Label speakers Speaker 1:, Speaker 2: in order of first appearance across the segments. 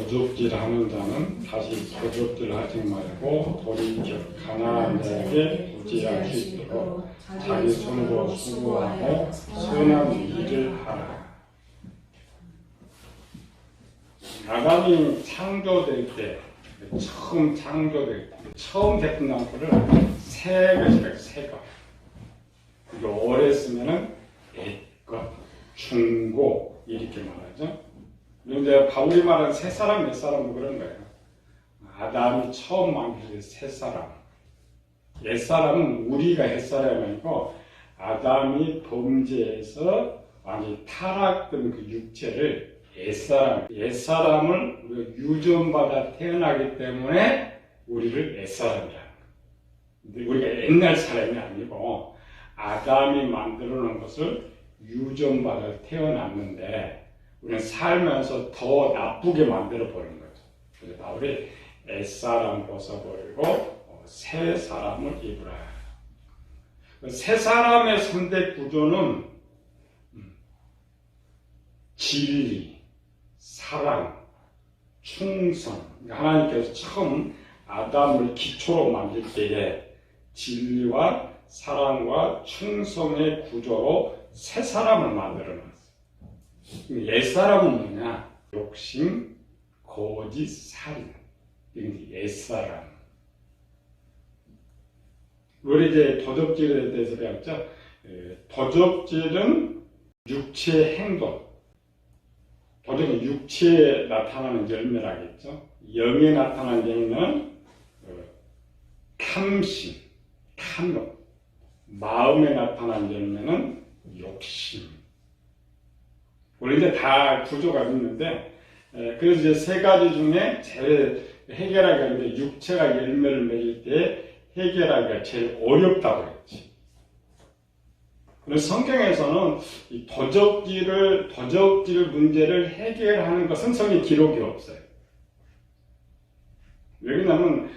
Speaker 1: 도적질하는 자는 다시 도적질하지 말고 돌이켜 가나안 자에게 부지할 수 있도록 자기 손으로 수고하고 선한 일을 하라. 아담이 창조될 때, 처음 창조될 때, 처음 베푼 거를 세 가지가 세 가. 오래 쓰면은 옛것, 중고 이렇게 말하죠. 그런데 바울이 말하는 세 사람, 몇 사람도 그런 거예요. 아담이 처음 만들 세 사람. 옛 사람은 우리가 옛 사람이 아니고 아담이 범죄해서 완전히 타락된 그 육체를 옛사람을 우리가 유전받아 태어나기 때문에 우리를 옛사람이라는 거예요. 우리가 옛날 사람이 아니고 아담이 만들어 놓은 것을 유전받아 태어났는데 우리는 살면서 더 나쁘게 만들어 버린 거죠. 그래서 바울이 옛사람 벗어버리고 새 사람을 입으라. 새 사람의 선대 구조는 진리, 사랑, 충성. 하나님께서 처음 아담을 기초로 만들 때에 진리와 사랑과 충성의 구조로 새 사람을 만들어 놨어요. 옛 사람은 뭐냐? 욕심, 거짓, 살인. 이게 옛 사람. 우리 이제 도적질에 대해서 배웠죠? 도적질은 육체 행동. 도적은 육체에 나타나는 열매라겠죠. 영에 나타나는 열매는 탐심, 탐욕. 마음에 나타나는 열매는 욕심. 우리 이제 다 구조가 있는데, 그래서 이제 세 가지 중에 제일 해결하기가 있는데, 육체가 열매를 맺을 때 해결하기가 제일 어렵다고 했지. 그래서 성경에서는 이 도적질 문제를 해결하는 것은 성경 기록이 없어요. 왜냐하면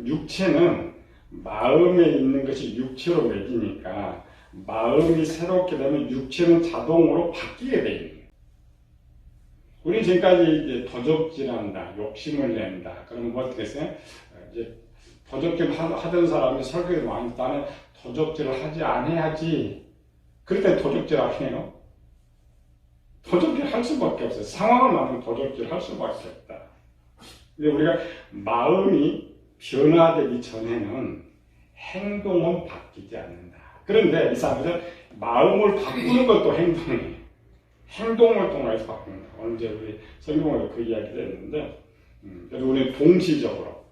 Speaker 1: 육체는 마음에 있는 것이 육체로 맺으니까 마음이 새롭게 되면 육체는 자동으로 바뀌게 돼 있는 거예요. 우리 지금까지 이제 도적질한다, 욕심을 낸다. 그러면 뭐 어떻게 했어요? 이제 도적질 하던 사람이 설교를 많이 나는 도적질을 하지 않아야지. 그럴 때 도적질 안 해요. 도적질 할 수밖에 없어요. 상황을 만들면 도적질 할 수밖에 없다. 근데 우리가 마음이 변화되기 전에는 행동은 바뀌지 않는다. 그런데 이 사람들은 마음을 바꾸는 것도 행동이에요. 행동을 통해서 바꾼다. 언제 우리 성경에서 그 이야기를 했는데, 그래서 우리는 동시적으로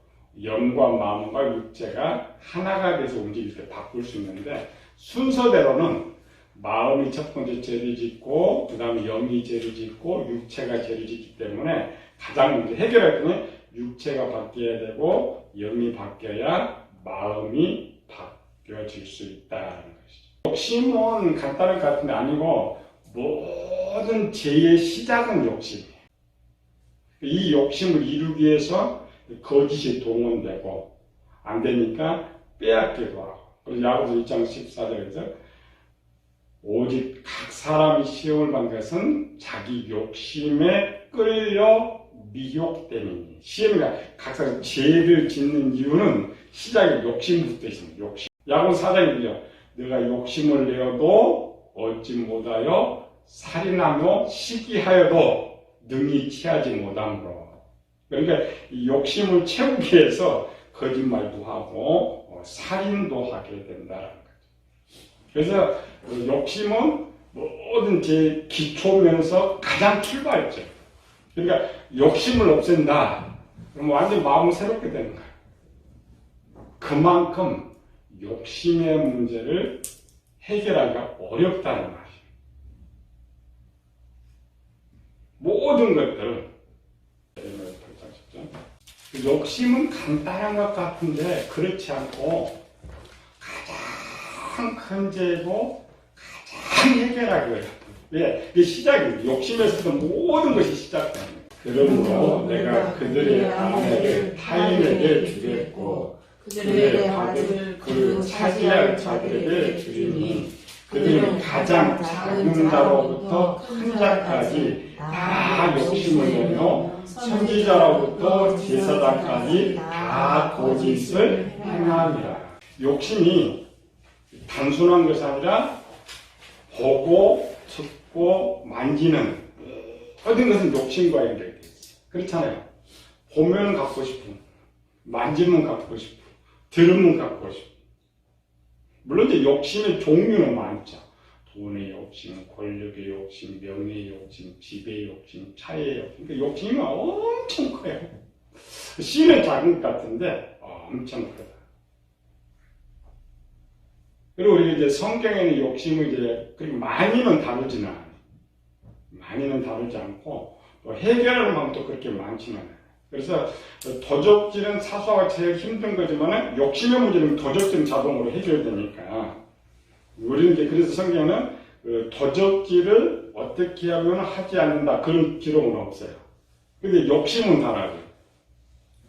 Speaker 1: 영과 마음과 육체가 하나가 돼서 움직일 때 바꿀 수 있는데, 순서대로는 마음이 첫 번째 죄를 짓고, 그 다음에 영이 죄를 짓고, 육체가 죄를 짓기 때문에 가장 먼저 해결할 때는 육체가 바뀌어야 되고, 영이 바뀌어야 마음이 바뀌어질 수 있다는 것이죠. 욕심은 간단한 것 같은데 아니고, 모든 죄의 시작은 욕심이에요. 이 욕심을 이루기 위해서 거짓이 동원되고, 안 되니까 빼앗기도 하고. 그래서 야고보서 1장 14절에서 오직 각 사람이 시험을 받는 것은 자기 욕심에 끌려 미혹됨이니. 시험이가 각 사람 죄를 짓는 이유는 시작이 욕심부터 있습니다. 욕심. 야고보서 4장이죠. 내가 욕심을 내어도 얻지 못하여 살인하며 시기하여도 능히 취하지 못함으로. 그러니까 이 욕심을 채우기 위해서 거짓말도 하고 살인도 하게 된다는 거죠. 그래서 욕심은 모든 제 기초면서 가장 출발점. 그러니까 욕심을 없앤다. 그럼 완전 마음이 새롭게 되는 거예요. 그만큼 욕심의 문제를 해결하기가 어렵다는 말이에요. 모든 것들을 욕심은 간단한 것 같은데 그렇지 않고 가장 큰 죄고 가장 해결하기 어렵다. 왜? 이게 시작입니다. 욕심에서도 모든 것이 시작됩니다. 그러므로 내가 그들의 아내를 타인에게 주겠고 그들의 아들을 그 차지할 자들에게 주리니 그들은 가장 작은 자로부터 큰 자까지 다 욕심을 내며 선지자로부터 제사장까지 다 거짓을 행함이라. 욕심이 단순한 것이 아니라 보고 듣고 만지는 모든 것은 욕심과 연결되어 있어요. 그렇잖아요. 보면 갖고 싶고 만지면 갖고 싶고 들으면 갖고 싶고. 물론 이제 욕심의 종류는 많죠. 돈의 욕심, 권력의 욕심, 명예의 욕심, 집의 욕심, 차의 욕심. 그러니까 욕심이 엄청 커요. 씨는 작은 것 같은데 엄청 크다. 그리고 우리 이제 성경에는 욕심을 이제 그렇게 많이는 다루지는 않아요. 많이는 다루지 않고 또 해결하는 방법도 그렇게 많지는 않아요. 그래서 도적질은 사소하고 제일 힘든 거지만 욕심의 문제는 도적질은 자동으로 해결되니까 우리는 이제 그래서 성경에는 도적질을 어떻게 하면 하지 않는다 그런 기록은 없어요. 근데 욕심은 다르죠.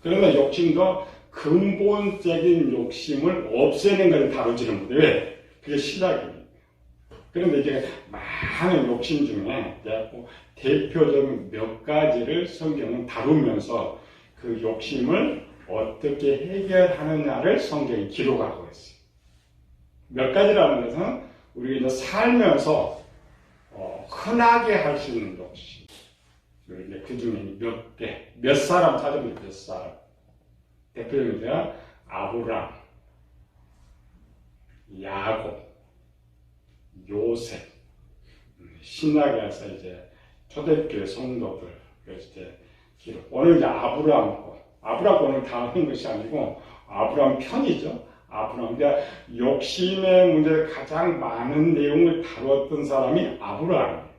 Speaker 1: 그러나 욕심도 근본적인 욕심을 없애는 것을 다루지는 못해요. 왜? 그게 신학이에요. 그런데 이제 많은 욕심 중에 대표적인 몇 가지를 성경은 다루면서 그 욕심을 어떻게 해결하느냐를 성경이 기록하고 있어요. 몇 가지라는 것은 우리가 이제 살면서 흔하게 할 수 있는 욕심. 이제 그 중에 몇 개, 몇 사람 찾으면 몇 사람. 대표적으로 아브람, 야곱, 요셉, 신약에서 이제 초대교회 성도들, 그래서 이제 기록. 오늘 이제 아브람 오늘 다 하는 것이 아니고 아브람 편이죠. 아브람. 그러니까 욕심의 문제를 가장 많은 내용을 다뤘던 사람이 아브람이에요.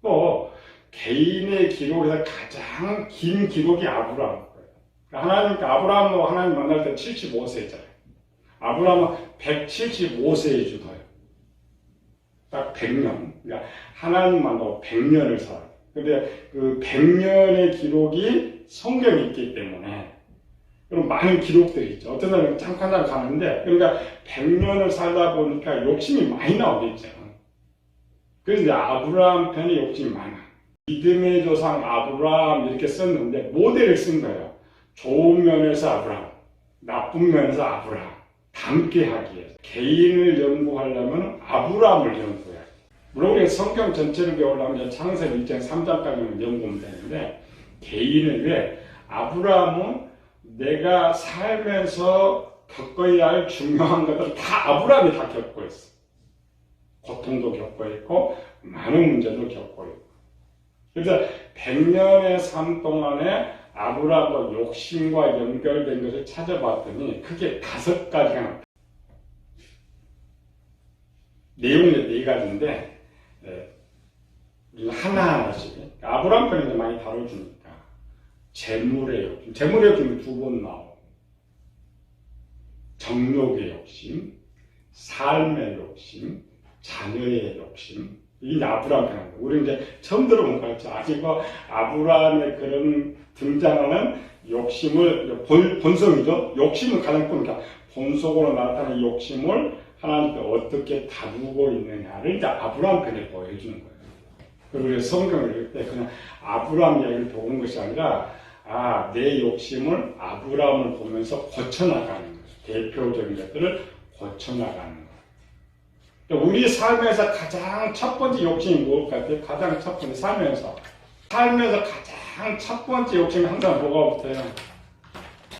Speaker 1: 또 개인의 기록에서 가장 긴 기록이 아브람. 하나님, 하나님 만날 때 75세잖아요. 아브람은 175세에 죽어요. 딱 100년. 그러니까 하나님 만나고 100년을 살아요. 근데 그 100년의 기록이 성경에 있기 때문에, 그럼 많은 기록들이 있죠. 어떤 사람은 잠깐 가는데, 그러니까 100년을 살다 보니까 욕심이 많이 나오겠죠. 그래서 이제 아브라함 편에 욕심이 많아. 믿음의 조상 아브라함 이렇게 썼는데, 모델을 쓴 거예요. 좋은 면에서 아브라함, 나쁜 면에서 아브라함. 닮게 하기 위해서. 개인을 연구하려면 아브라함을 연구해야 돼. 물론 우리가 성경 전체를 배우려면 창세기 1장 3장까지는 연구하면 되는데, 개인을 왜? 아브라함은 내가 살면서 겪어야 할 중요한 것들 다 아브라함이 다 겪고 있어. 고통도 겪고 있고, 많은 문제도 겪고 있고. 그래서 100년의 삶 동안에 아브라함과 욕심과 연결된 것을 찾아봤더니 크게 5가지가 나왔다. 내용이 4가지인데 하나하나씩 아브라함 편에 많이 다뤄주니까 재물의 욕심, 재물의 욕심이 2번 나오고 정욕의 욕심, 삶의 욕심, 자녀의 욕심. 이게 아브라함 편입니다. 우리 이제 처음 들어본 거죠. 아직 아브라함의 그런 등장하는 욕심을 본성이죠. 욕심은 가장 큽니다. 본성으로 나타나는 욕심을 하나님께 어떻게 다루고 있느냐를 이제 아브라함 편에 보여주는 거예요. 그리고 성경을 읽을 때 그냥 아브라함 이야기를 보는 것이 아니라 내 욕심을 아브라함을 보면서 고쳐나가는 거죠. 대표적인 것들을 고쳐나가는 거예요. 우리 삶에서 가장 첫 번째 욕심이 무엇 같아요? 가장 첫 번째 살면서 가장 첫 번째 욕심이 항상 뭐가 붙어요?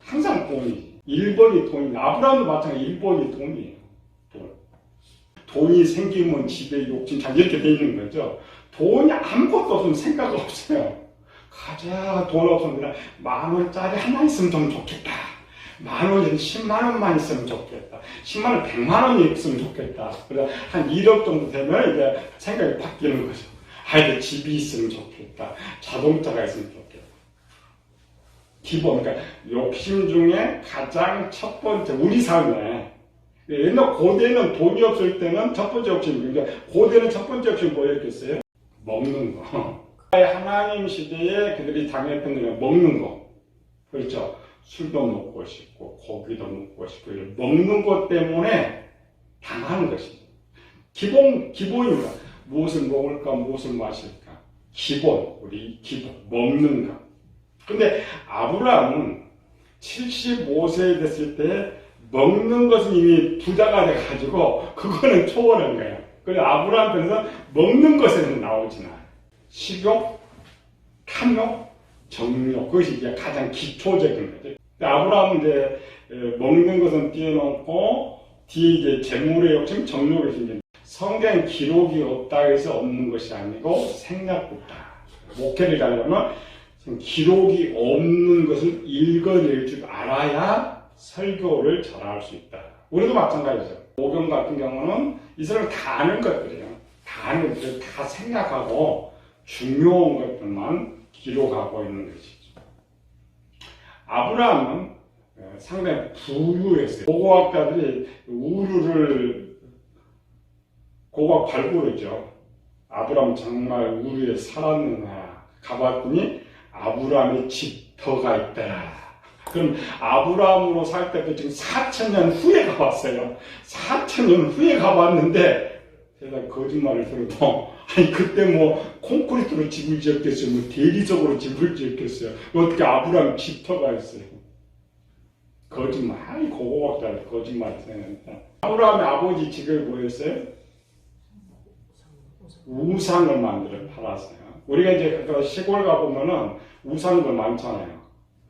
Speaker 1: 항상 돈이지. 1번이 돈이에요. 아브라함도 마찬가지 1번이 돈이에요. 돈이 생기면 집에 욕심 잘 이렇게 돼 있는 거죠. 돈이 아무것도 없으면 생각 없어요. 가자 돈 없으면 그냥 10,000원짜리 하나 있으면 좀 좋겠다. 10,000원이면 100,000원만 있으면 좋겠다. 100,000원, 100,000원이 있으면 좋겠다. 그래서 한 1억 정도 되면 이제 생각이 바뀌는 거죠. 이제 집이 있으면 좋겠다. 자동차가 있으면 좋겠다. 기본, 그러니까 욕심 중에 가장 첫 번째, 우리 삶에. 옛날 고대는 돈이 없을 때는 첫 번째 욕심, 그러니까 고대는 첫 번째 욕심이 뭐였겠어요? 먹는 거. 하나님 시대에 그들이 당했던 건 먹는 거. 그렇죠? 술도 먹고 싶고 고기도 먹고 싶고 이런 먹는 것 때문에 당하는 것입니다. 기본입니다. 무엇을 먹을까, 무엇을 마실까. 우리 기본, 먹는 것. 근데 아브라함은 75세 됐을 때 먹는 것은 이미 부자가 돼가지고 그거는 초월한 거예요. 그래서 아브라함 편에서 먹는 것에는 나오진 않아요. 식욕, 탐욕, 정욕, 그것이 이제 가장 기초적인 거죠. 아브라함은 이제 먹는 것은 뛰어넘고 뒤에 이제 재물의 욕심, 정욕의 욕심. 성경 기록이 없다 해서 없는 것이 아니고 생략됐다. 목회를 가려면 기록이 없는 것을 읽어낼 줄 알아야 설교를 잘할 수 있다. 우리도 마찬가지죠. 오경 같은 경우는 이 사람은 다 아는 것들이에요. 다 아는 것들 다 생략하고 중요한 것들만 기록하고 있는 것이죠. 아브라함은 상당히 부유했어요. 고고학자들이 우르를 고고학 발굴했죠. 아브라함 정말 우르에 살았느냐 가봤더니 아브라함의 집터가 있다. 그럼 아브라함으로 살 때도 지금 4,000년 후에 가봤어요. 4,000년 후에 가봤는데 대단히 거짓말을 들어도 아니 그때 뭐 콘크리트로 집을 지었겠어요. 뭐 대리석으로 집을 지었겠어요. 어떻게 아브라함 집터가 있어요. 거짓말. 고고학자들 거짓말을 생각합니다. 아브라함의 아버지 집이 뭐였어요? 우상을 만들어 팔았어요. 우리가 이제 시골 가보면은 우상들 많잖아요.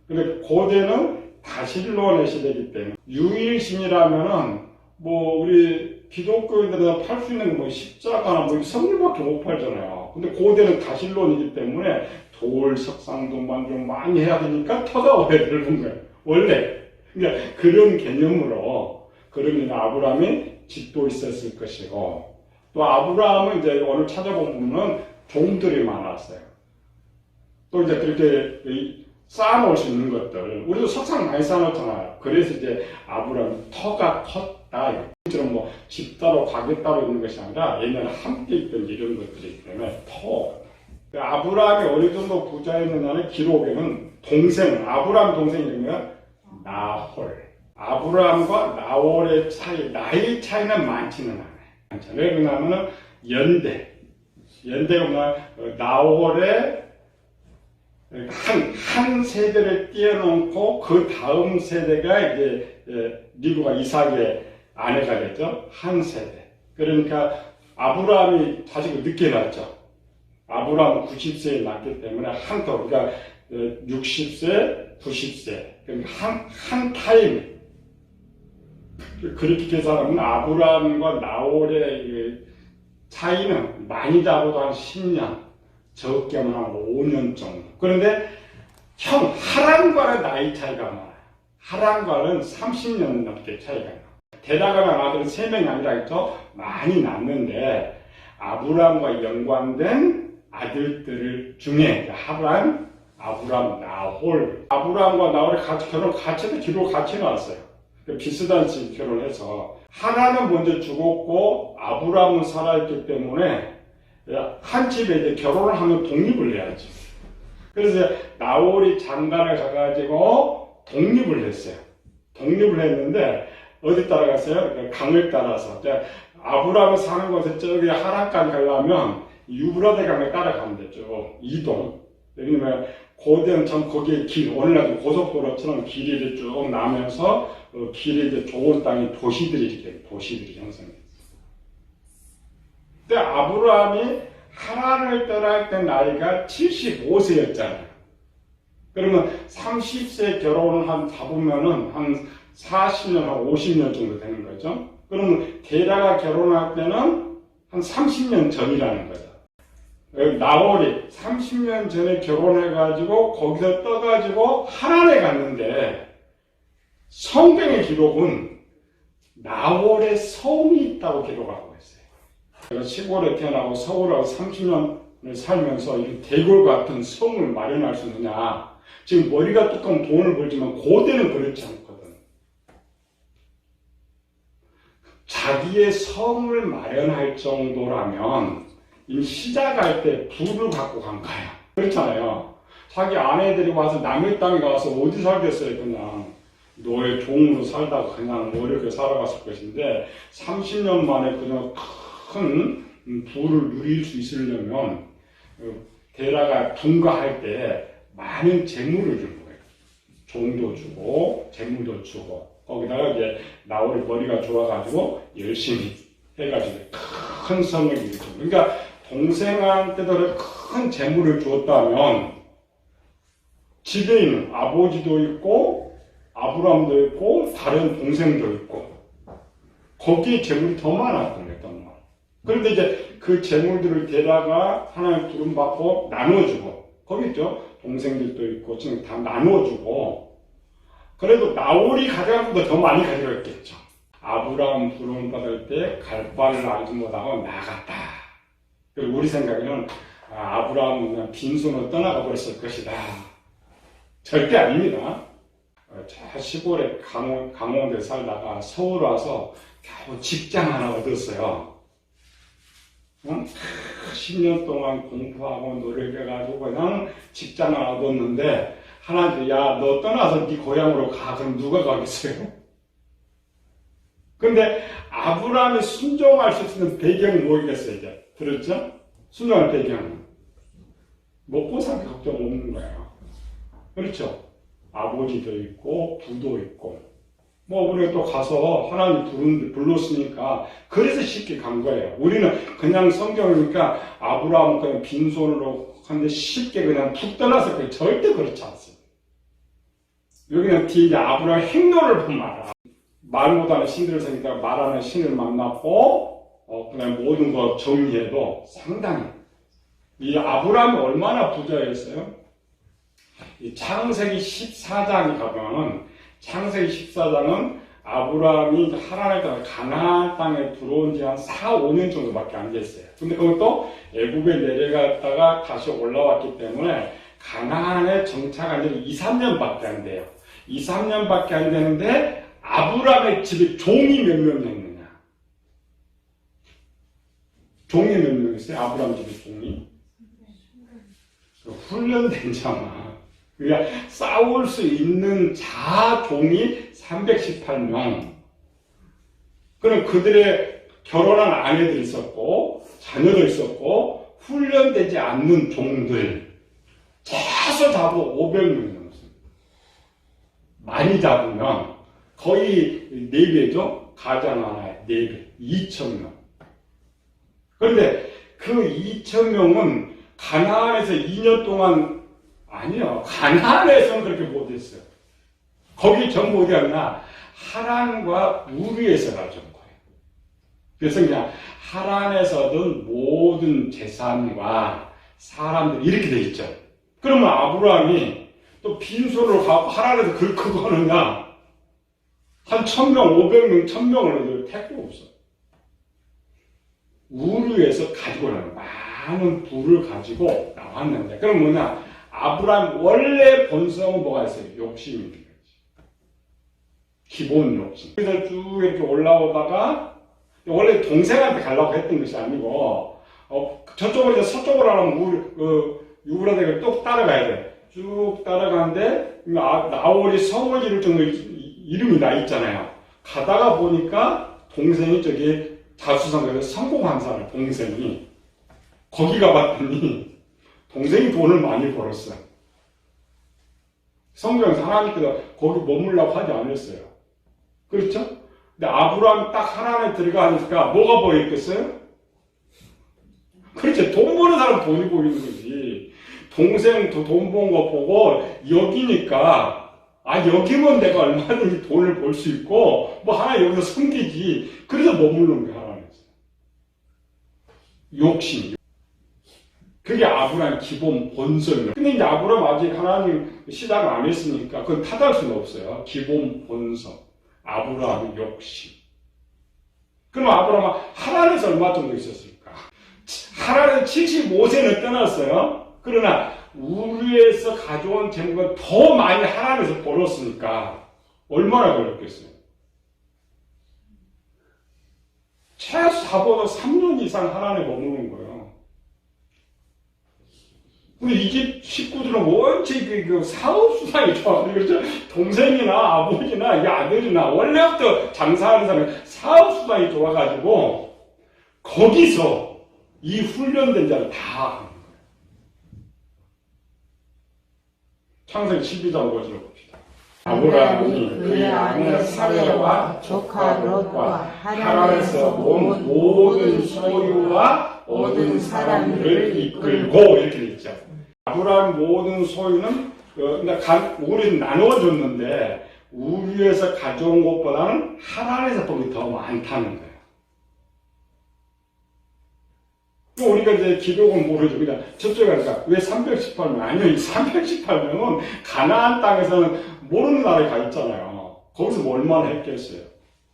Speaker 1: 근데 고대는 다실론의 시대이기 때문에 유일신이라면은 뭐 우리 기독교인들은 팔 수 있는 뭐 십자가나 뭐 성물밖에 못 팔잖아요. 근데 고대는 다실론이기 때문에 돌, 석상도 만들고 많이 해야 되니까 터가 오래 들은 거예요. 원래. 그러니까 그런 개념으로 그러면 아브라함이 집도 있었을 것이고 또 아브라함은 이제 오늘 찾아보면 종들이 많았어요. 또 이제 그렇게 쌓아놓을 수 있는 것들. 우리도 석상 많이 쌓아놓잖아요. 그래서 이제 아브라함 터가 컸다. 이처럼 뭐 집 따로 가게 따로 있는 것이 아니라 옛날에 함께 있던 이런 것들이기 때문에 터. 아브라함이 어느 정도 부자였느냐는 기록에는 아브라함 동생 이름이 나홀. 아브라함과 나홀의 차이, 나이 차이는 많지는 않아요. 왜 그러냐면 연대가 뭐냐, 나홀의 한 세대를 뛰어넘고 그 다음 세대가 이제 리브가 이삭의 아내가 됐죠. 한 세대. 그러니까 아브라함이 자식을 늦게 낳았죠. 아브라함은 90세에 낳기 때문에 그러니까 60세, 90세. 그러니까 한 타임. 그렇게 계산하면 아브라함과 나홀의 차이는 많이 잡아도 한 10년, 적게 하면 한 5년 정도. 그런데 하란과는 나이 차이가 많아요. 하란과는 30년 넘게 차이가 나요. 데라가 난 아들은 3명이 아니라 했죠. 많이 낳는데 아브라함과 연관된 아들들 중에 하란, 아브라함, 나홀. 아브라함과 나홀이 같이 기록 같이 나왔어요. 비슷한 집 결혼해서 하나는 먼저 죽었고 아브라함은 살아있기 때문에 한 집에 이제 결혼을 하면 독립을 해야지. 그래서 나홀이 장가를 가가지고 독립을 했어요. 독립을 했는데 어디 따라갔어요? 강을 따라서. 아브라함이 사는 곳에 저기 하란까지 가려면 유브라데 강을 따라가면 되죠. 이동. 왜냐면 고대는 참 거기에 오늘날 고속도로처럼 길이 쭉 나면서 길이 이제 좋은 땅이 도시들이 형성돼요. 근데 아브라함이 하란을 떠날 때 나이가 75세였잖아요. 그러면 30세 결혼을 잡으면은 한 40년, 한 50년 정도 되는 거죠. 그러면 데라가 결혼할 때는 한 30년 전이라는 거죠. 나홀이 30년 전에 결혼해가지고 거기서 떠가지고 하란에 갔는데 성경의 기록은 나홀의 성이 있다고 기록하고 있어요. 제가 시골에 태어나고 서울하고 30년을 살면서 이 대골 같은 성을 마련할 수 있느냐. 지금 머리가 두꺼운 돈을 벌지만 고대는 그렇지 않거든. 자기의 성을 마련할 정도라면 이미 시작할 때 부를 갖고 간 거야. 그렇잖아요. 자기 아내들이 와서 남의 땅에 가서 어디 살겠어요. 그냥 노예 종으로 살다가 그냥 어렵게 살아갔을 것인데 30년 만에 그냥 큰 부를 누릴 수 있으려면 데라가 분가할 때 많은 재물을 준 거예요. 종도 주고 재물도 주고 거기다가 이제 나홀이 머리가 좋아가지고 열심히 해가지고 큰 성을 이루죠. 그러니까 동생한테도 큰 재물을 주었다면 집에 있는 아버지도 있고 아브라함도 있고 다른 동생도 있고 거기에 재물이 더 많았던 거예요. 그런데 이제 그 재물들을 데다가 하나님 부름받고 나눠주고 거기 있죠. 동생들도 있고 지금 다 나눠주고 그래도 나홀이 가져간 것보다 더 많이 가져갔겠죠. 아브라함 부름받을 때 갈 바를 알지 못하고 나갔다. 그리고 우리 생각에는 아브라함은 그냥 빈손으로 떠나가 버렸을 것이다. 절대 아닙니다. 저 시골에 강원도에 살다가 서울 와서 겨우 직장 하나 얻었어요. 10년 동안 공부하고 노력해가지고 그냥 직장을 얻었는데 하나님께 야 너 떠나서 네 고향으로 가. 그럼 누가 가겠어요? 근데 아브라함이 순종할 수 있는 배경이 뭐겠어요? 이제 들었죠? 순종할 배경은 먹고 살기 걱정 없는 거예요. 그렇죠? 아버지도 있고 부도 있고 우리가 또 가서 하나님 불렀으니까 그래서 쉽게 간 거예요. 우리는 그냥 성경이니까 아브라함은 그냥 빈손으로 하는데 쉽게 그냥 툭 떠났을 거예요. 절대 그렇지 않습니다. 여기는 뒤에 아브라함 행로를 보면 말 못하는 신들을 생기다가 말하는 신을 만났고 그냥 모든 거 정리해도 상당히 이 아브라함이 얼마나 부자였어요? 이 창세기 14장에 가면 창세기 14장은 아브라함이 하란에 따라 가나안 땅에 들어온 지 한 4, 5년 정도밖에 안 됐어요. 근데 그것도 애굽에 내려갔다가 다시 올라왔기 때문에 가나안에 정착한 지 2, 3년밖에 안 돼요. 2, 3년밖에 안 되는데 아브라함의 집에 종이 몇 명이었느냐? 종이 몇 명 있어요? 아브라함 집에 종이? 훈련된 자만. 그러니까 싸울 수 있는 자종이 318명. 그럼 그들의 결혼한 아내도 있었고 자녀도 있었고 훈련되지 않는 종들 최소 잡고 500명이 넘었습니다. 많이 잡으면 거의 4배죠. 가장 하나에 4배, 2,000명. 그런데 그 2,000명은 가나안에서 2년 동안 아니요. 가나안에서는 그렇게 못했어요. 거기 전부 어디 갔나? 하란과 우르에서 가져온 거예요. 그래서 그냥 하란에서 얻은 모든 재산과 사람들 이렇게 돼 있죠. 그러면 아브라함이 또 빈손으로 가고 하란에서 그거 하느냐? 한 1,000명, 500명, 1,000명을 택도 없어. 우르에서 가지고 나는 많은 부를 가지고 나왔는데, 그럼 뭐냐? 아브라함 원래 본성은 뭐가 있어요? 욕심인 거지. 기본 욕심. 그래서 쭉 이렇게 올라오다가 원래 동생한테 가려고 했던 것이 아니고 저쪽으로 이제 서쪽으로 하면 유브라데를 또 따라가야 돼. 쭉 따라가는데 나홀이 성을 이룰 정도 이름이 나 있잖아요. 가다가 보니까 동생이 저기 자수성가에서 성공한 사람 동생이 거기 가봤더니 동생이 돈을 많이 벌었어요. 성경에서 하나님께서 거기 머물라고 하지 않았어요. 그렇죠? 근데 아브라함이 딱 하나님에 들어가니까 뭐가 보였겠어요? 그렇죠. 돈 버는 사람 돈이 보이는 거지. 동생 돈 번 거 보고 여기니까 여기면 내가 얼마든지 돈을 벌 수 있고 하나 여기서 숨기지. 그래서 머무르는 거야 하나님께서. 욕심. 그게 아브라함의 기본 본성이에요. 근데 이제 아브라함 아직 하나님 시작을 안 했으니까 그건 탓할 수는 없어요. 기본 본성. 아브라함의 욕심. 그럼 아브라함은 하란에서 얼마 정도 있었을까? 하란에서 75세는 떠났어요. 그러나 우르에서 가져온 재물은 더 많이 하란에서 벌었으니까 얼마나 걸렸겠어요? 최소하고도 3년 이상 하란에 머무는 거예요. 근데 이 집 식구들은 원체 그 사업수당이 좋아가지고, 그렇죠? 동생이나 아버지나 이 아들이나 원래부터 장사하는 사람은 사업수당이 좋아가지고, 거기서 이 훈련된 자를 다 하는 거예요. 창세기 12장 5절을 봅시다. 아브라함이 그의 아내 사레와 조카 롯과 하란에서 온 모든 소유와 얻은 사람들을 이끌고 이렇게 돼 있죠. 아브라함 모든 소유는 우리는 나누어줬는데 우리에서 가져온 것보다는 하란에서 본 게 더 많다는 거예요. 우리가 이제 기록은 모르죠. 그냥 저쪽에 가니까 왜 318명? 아니요, 이 318명은 가나안 땅에서는 모르는 나라에 가 있잖아요. 거기서 뭐 얼마나 했겠어요.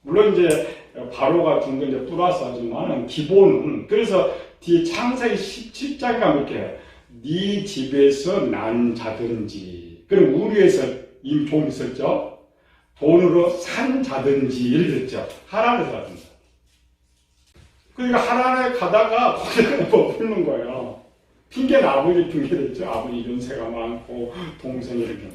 Speaker 1: 물론 이제 바로가 중간 이제 플러스 하지만 기본은, 그래서 뒤에 창세기 17장에 가면 이렇게 네 집에서 난 자든지, 그럼 우리에서 이미 돈 있었죠? 돈으로 산 자든지 이렇게 됐죠. 하란에서 하든지. 그러니까 하란에 가다가 거기가 머무는 거예요. 핑계는 아버지 핑계됐죠. 아버지 연세가 많고 동생이 이렇게.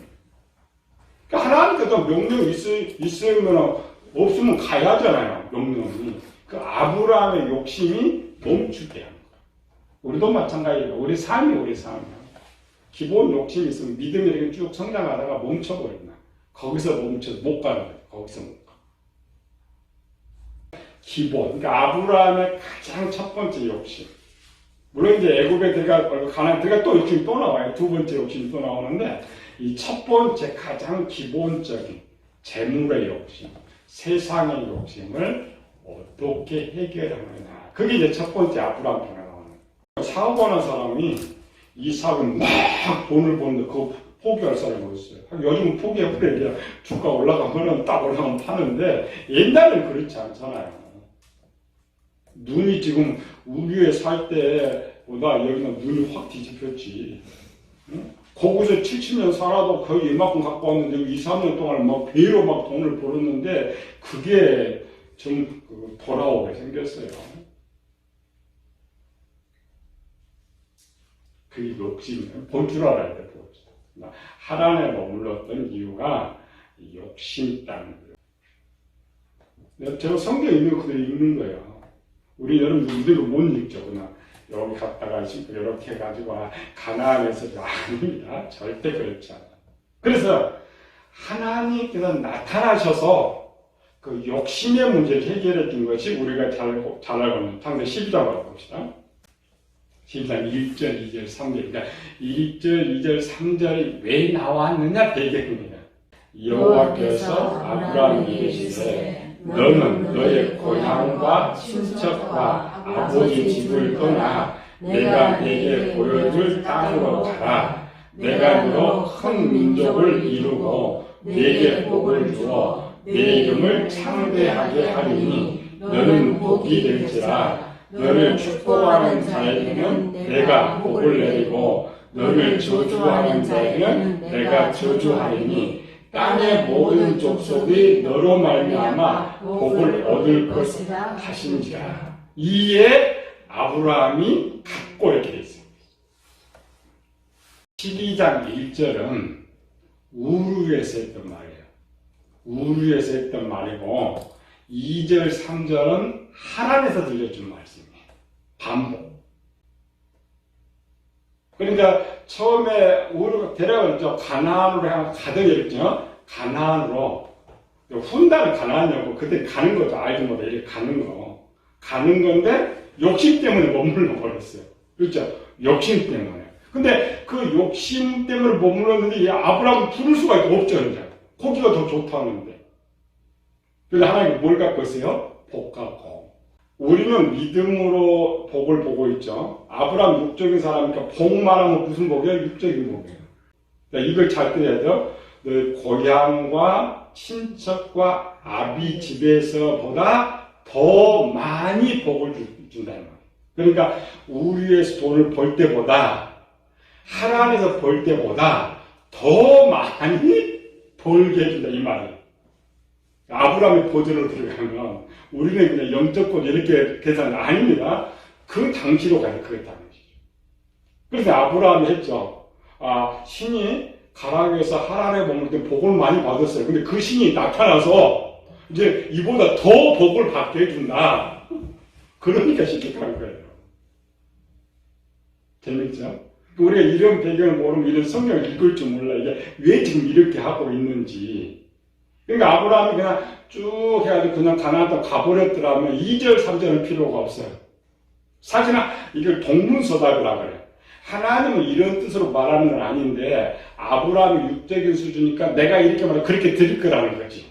Speaker 1: 그러니까 하나님께서 명령이 있으면 없으면 가야 하잖아요. 명령이. 그 아브라함의 욕심이 멈추게 하는 거예요. 우리도 마찬가지예요. 우리 삶이에요. 기본 욕심이 있으면 믿음이 이렇게 쭉 성장하다가 멈춰버린다. 거기서 멈춰서 못 가는 거예요. 거기서 못 가. 기본. 그러니까 아브라함의 가장 첫 번째 욕심. 물론 이제 애굽에 가나안 들어가 또 욕심이 또 나와요. 두 번째 욕심이 또 나오는데 이 첫 번째 가장 기본적인 재물의 욕심, 세상의 욕심을 어떻게 해결하느냐. 그게 이제 첫 번째 아브라함 편에 나오는 거예요. 사업하는 사람이 이 사업을 막 돈을 버는데 그거 포기할 사람이 어딨어요. 요즘은 포기해버려야 주가 올라가면 딱 올라가면 파는데 옛날에는 그렇지 않잖아요. 눈이 지금 우리에 살 때보다 여기는 눈이 확 뒤집혔지. 응? 거기서 70년 살아도 거의 이만큼 갖고 왔는데 2, 3년 동안 막 배로 막 돈을 벌었는데 그게 좀 돌아오게 생겼어요. 그 욕심을 볼 줄 알아야 돼. 하란에 머물렀던 이유가 욕심 때문에. 제가 성경에 있는 거 그대로 읽는 거예요. 우리 여러분들 이대로 못 읽죠. 그냥 여기 갔다가 이렇게 해가지고 가나안에서 아닙니다. 절대 그렇지 않아요. 그래서 하나님께서 나타나셔서 그 욕심의 문제를 해결해 준 것이 우리가 잘 알고 있는 창세기 12장을 봅시다. 12장 1절, 2절, 3절. 그러니까 1절, 2절, 3절이 왜 나왔느냐 배경입니다. 여호와께서 아브라함에게 이르시되 너는 너의 고향과 친척과 아버지 집을 떠나 내가 네게 보여줄 땅으로 가라. 내가 너로 큰 민족을 이루고 네게 복을 주어 네 이름을 창대하게 하리니 너는 복이 될지라. 너를 축복하는 자에게는 내가 복을 내리고 너를 저주하는 자에게는 내가 저주하리니 땅의 모든 족속이 너로 말미암아 복을 얻을 것이라 하신지라. 이에 아브라함이 갖고 이렇게 돼 있어요. 12장 1절은 우르에서 했던 말이에요. 우르에서 했던 말이고 2절 3절은 하란에서 들려준 말씀이에요. 반복. 그러니까 처음에 우르가 데려가죠. 가나안으로 가득 이랬죠. 가나안으로. 훈다는 가나안이었고 그때 가는 거죠. 알지 못해 이렇게 가는 거. 가는 건데 욕심 때문에 머물러 버렸어요. 그렇죠? 욕심 때문에. 근데 그 욕심 때문에 머물렀는데 이 아브라함을 부를 수가 없죠. 이제. 거기가 더 좋다는데. 그래서 하나님이 뭘 갖고 있어요? 복 갖고. 우리는 믿음으로 복을 보고 있죠. 아브라함 육적인 사람이니까 복만 하면 무슨 복이에요? 육적인 복이에요. 그러니까 이걸 잘 들어야죠. 너의 고향과 친척과 아비 집에서보다 더 많이 복을 준다는 말이에요. 그러니까 우리의 돈을 벌 때보다 하나님에서 벌 때보다 더 많이 벌게 해준다 이 말이에요. 아브라함의 보전으로 들어가면 우리는 그냥 영적 보전 이렇게 계산이 아닙니다. 그 당시로 가야 그랬다는 것이죠. 그래서 아브라함이 했죠. 신이 가락에서 하란에 머물 때 복을 많이 받았어요. 근데 그 신이 나타나서 이제 이보다 더 복을 받게 해준다. 그러니까 실격하는 거예요. 재밌죠? 우리가 이런 배경을 모르면 이런 성경을 읽을 줄 몰라. 이게 왜 지금 이렇게 하고 있는지. 그러니까 아브라함이 그냥 쭉 해가지고 그냥 가나안 땅 가버렸더라면 2절, 3절은 필요가 없어요. 사실은 이걸 동문서답이라고 그래요. 하나님은 이런 뜻으로 말하는 건 아닌데 아브라함이 육적인 수준이니까 내가 이렇게 말하면 그렇게 드릴 거라는 거지.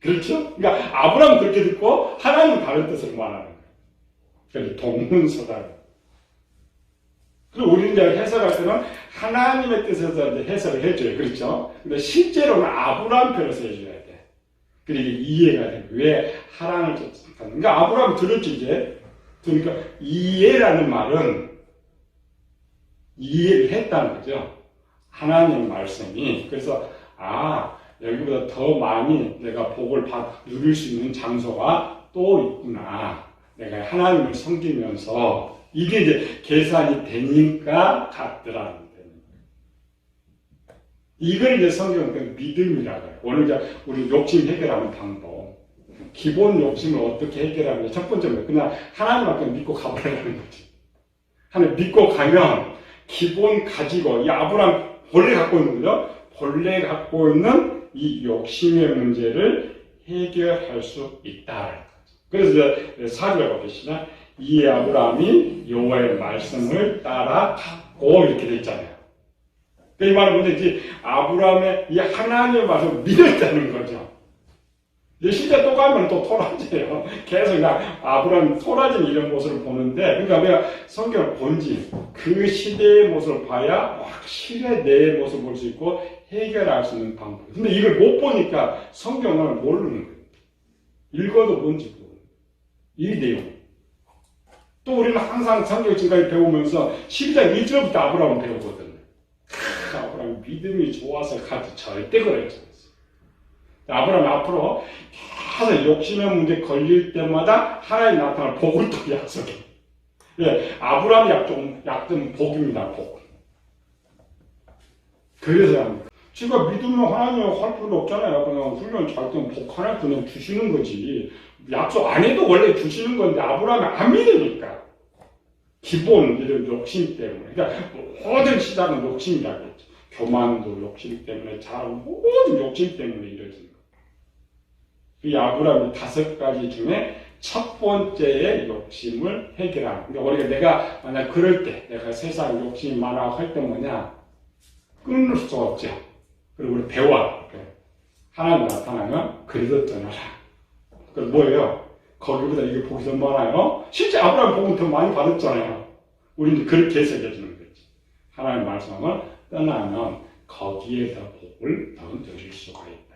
Speaker 1: 그렇죠? 그러니까 아브라함은 그렇게 듣고 하나님은 다른 뜻으로 말하는 거예요. 그래서 동문서답. 그리고 우리는 이제 해석할 때는 하나님의 뜻에서 이제 해석을 해줘요. 그렇죠? 근데 실제로는 아브라함 편에서 해줘야 돼. 그리고 이해가 돼. 왜 하나님을 쫓아가는 그러니까 아브라함이 들었지, 이제. 그러니까 이해라는 말은 이해를 했다는 거죠. 하나님의 말씀이. 그래서, 여기보다 더 많이 내가 복을 누릴 수 있는 장소가 또 있구나. 내가 하나님을 섬기면서 이게 이제 계산이 되니까 갔더라는 거예요. 이걸 이제 성경은 믿음이라고 해요. 오늘 이제 우리 욕심 해결하는 방법. 기본 욕심을 어떻게 해결하느냐. 첫 번째는 그냥 하나님밖에 믿고 가버리라는 거지. 하나님 믿고 가면 기본 가지고, 이 아브라함 본래 갖고 있는 거죠? 본래 갖고 있는 이 욕심의 문제를 해결할 수 있다. 그래서 이제 4절에 보시면 이 아브라함이 여호와의 말씀을 따라갔고 이렇게 돼 있잖아요. 이 말은 뭐지? 아브라함의 이 하나님의 말씀을 믿었다는 거죠. 실제 또 가면 또 토라져요. 계속 그냥 아브라함이 토라진 이런 모습을 보는데, 그러니까 우리가 성경을 본지 그 시대의 모습을 봐야 확실히 내 모습을 볼 수 있고 해결할 수 있는 방법. 근데 이걸 못 보니까 성경을 모르는 거예요. 읽어도 뭔지 모르는 거예요. 이 내용. 또 우리는 항상 성경 지금까지 배우면서 12장 1절부터 아브라함을 배우거든요. 아브라함 믿음이 좋아서 가지 절대 그랬지. 아브라함이 앞으로 계속 욕심의 문제 걸릴 때마다 하나님 나타날 복을 또 약속해. 예, 아브라함이 약점 복입니다, 복. 그래서 합니다. 지가 믿으면 하나님 할 필요도 없잖아요. 그냥 훈련 잘 되면 복 하나 그냥 주시는 거지. 약속 안 해도 원래 주시는 건데 아브라함이 안 믿으니까. 기본 이런 욕심 때문에. 그러니까 모든 시작은 욕심이라고 했죠. 교만도 욕심 때문에 잘하고 모든 욕심 때문에 이루어지는 거예요. 이 아브라함이 5가지 중에 첫 번째의 욕심을 해결하는. 그러니까 우리가 내가 만약 그럴 때, 내가 세상 욕심이 많아 할 때 뭐냐? 끊을 수 없죠. 그리고 우리 배워. 하나님 나타나면 그래도 떠나라. 그 뭐예요? 거기보다 이게 복이 더 많아요? 실제 아브라함 복은 더 많이 받았잖아요. 우리는 그렇게 해석해 주는 거지. 하나님 말씀을 떠나면 거기에 더 복을 더 누릴 수가 있다.